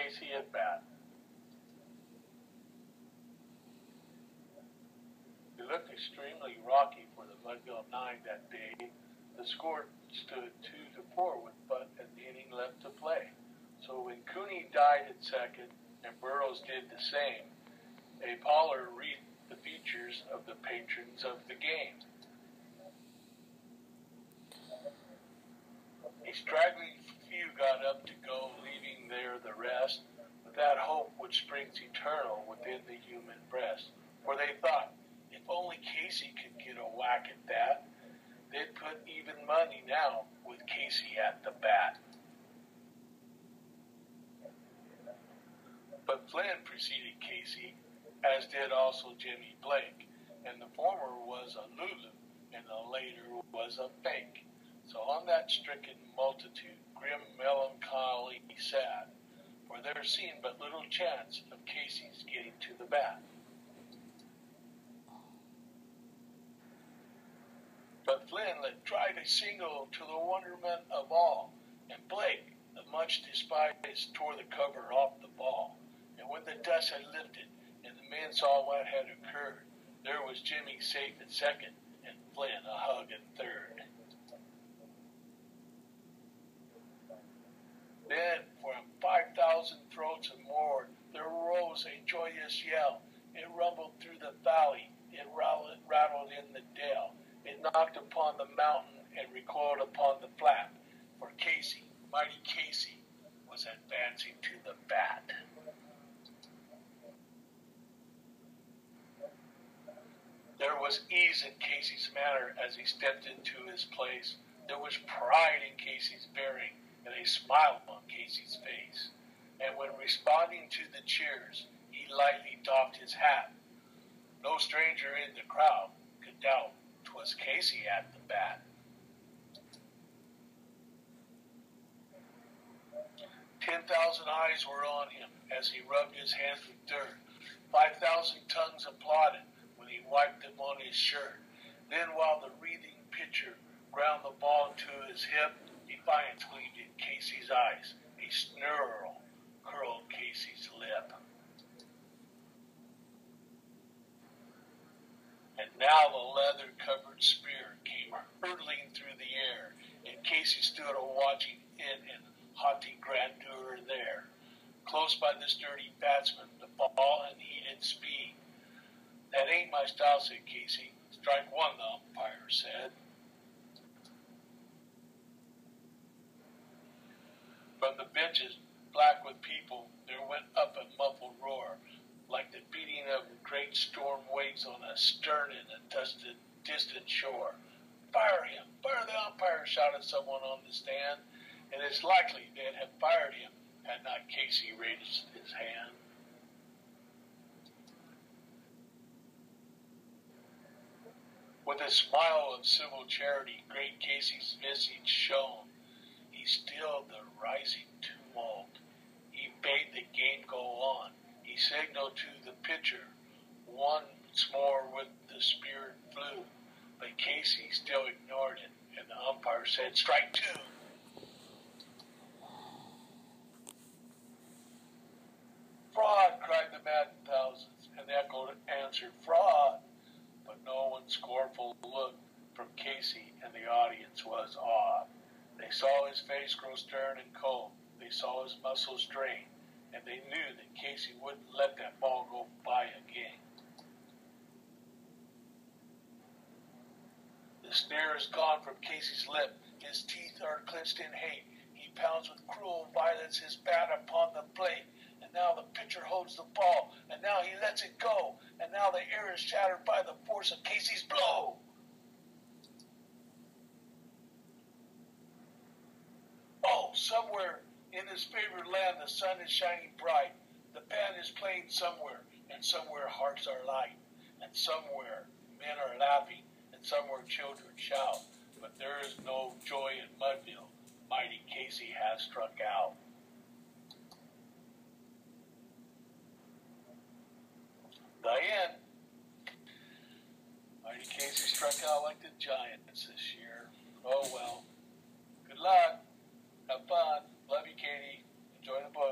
Casey at bat. It looked extremely rocky for the Mudville Nine that day. The score stood 2-4 with but an inning left to play. So when Cooney died at second and Burroughs did the same, a Pollard read the features of the patrons of the game. A straggling few got up to go, leaving there the rest, with that hope which springs eternal within the human breast. For they thought, if only Casey could get a whack at that, they'd put even money now with Casey at the bat. But Flynn preceded Casey, as did also Jimmy Blake, and the former was a Lulu, and the later was a fake. So on that stricken multitude, grim melancholy sat, for there seemed but little chance of Casey's getting to the bat. But Flynn let drive a single to the wonderment of all, and Blake, the much despised, tore the cover off the ball. And when the dust had lifted, and the men saw what had occurred, there was Jimmy safe at second, and Flynn a hug at third. Then, from 5,000 throats and more, there rose a joyous yell. It rumbled through the valley, it rattled in the dale. It knocked upon the mountain and recoiled upon the flat, for Casey, mighty Casey, was advancing to the bat. There was ease in Casey's manner as he stepped into his place. There was pride in Casey's bearing and a smile on Casey's face. And when responding to the cheers, he lightly doffed his hat. No stranger in the crowd could doubt 'twas Casey at the bat. 10,000 eyes were on him as he rubbed his hands with dirt. 5,000 tongues applauded when he wiped them on his shirt. Then while the wreathing pitcher ground the ball to his hip, defiance gleamed in Casey's eyes. A snarl curled Casey's lip. And now the leather-covered spear came hurtling through the air, and Casey stood a-watching it in haughty grandeur there. Close by the sturdy batsman, the ball and heated speed. That ain't my style, said Casey. Strike one, the umpire said. From the benches, black with people, there went up a muffled roar, like the beating of great storm waves on a stern in a distant shore. Fire him! Fire the umpire! Shouted someone on the stand, and it's likely they'd have fired him had not Casey raised his hand. With a smile of civil charity, great Casey's visage shone. He stilled the rising tumult. He bade the game go on. He signaled to the pitcher. Once more with the spear flew, but Casey still ignored it, and the umpire said, strike two. Fraud, cried the maddened thousands, and echoed answered, fraud. But no one's scornful look from Casey, and the audience was awed. They saw his face grow stern and cold. They saw his muscles strain, and they knew that Casey wouldn't let that ball go by again. The sneer is gone from Casey's lip. His teeth are clenched in hate. He pounds with cruel violence his bat upon the plate. And now the pitcher holds the ball, and now he lets it go, and now the air is shattered by the force of Casey's blow. Oh, somewhere in this favored land the sun is shining bright. The band is playing somewhere, and somewhere hearts are light, and somewhere men are laughing, and somewhere children shout. But there is no joy in Mudville. Mighty Casey has struck out. The end. Mighty Casey struck out like the Giants this year. Oh well. Good luck. Have fun. Love you, Katie. Enjoy the book.